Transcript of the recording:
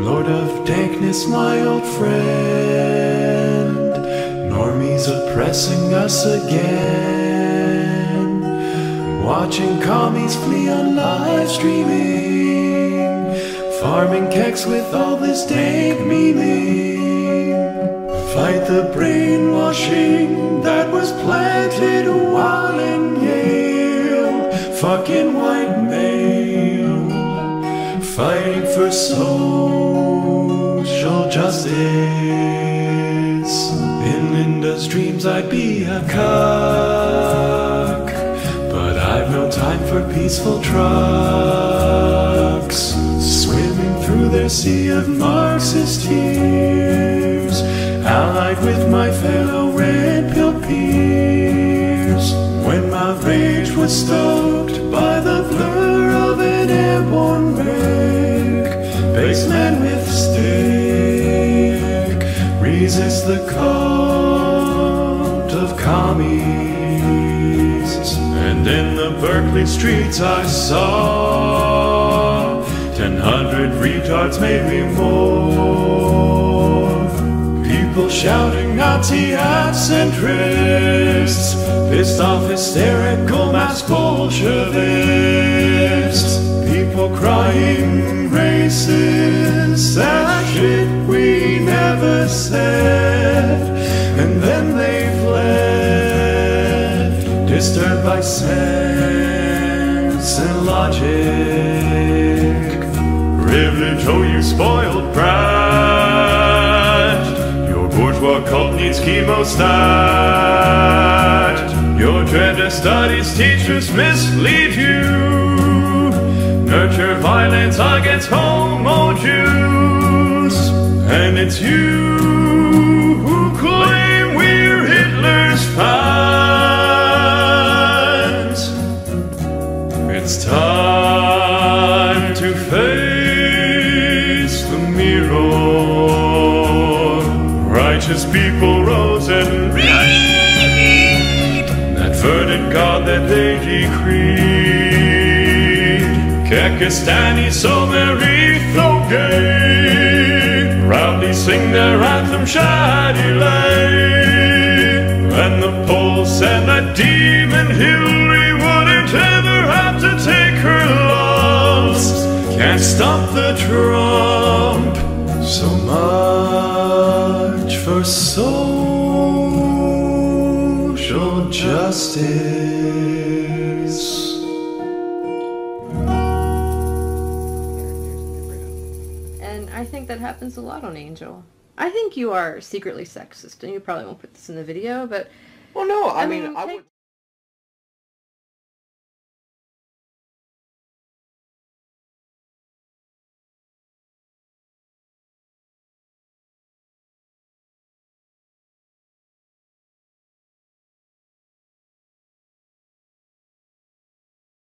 Lord of Dankness, my old friend. Normies oppressing us again. Watching commies flee on live streaming. Farming keks with all this dank memeing. Fight the brainwashing that was planted a while in Yale. Fucking white male. Fighting for social justice. In Linda's dreams I'd be a cuck, but I've no time for peaceful trucks. Swimming through their sea of Marxist tears, allied with my fellow red-pilled peers. When my rage was stoked by the blur of an airborne wreck, baseman with stick, resist the cult of commies. And in the Berkeley streets I saw 1,000 retards, maybe more. People shouting Nazi at centrists, pissed off hysterical mass Bolshevists. People crying racist, that shit we never said. And then they fled, disturbed by sense and logic. Privilege, oh you spoiled brat. Your bourgeois cult needs chemostat. Your gender studies teachers mislead you. Nurture violence against homo Jews. And it's you who claim we're Hitler's fans. It's time to face the mirror. Righteous people rose and read that verdant God that they decreed. Kekistani so merry though gay, proudly sing their anthem Shady Lane. And the Poles and that demon Hillary wouldn't ever have to take her loss. Can't stop the Trump. So much for social justice. And I think that happens a lot on Angel. I think you are secretly sexist, and you probably won't put this in the video, but... Well, no, I mean, I would...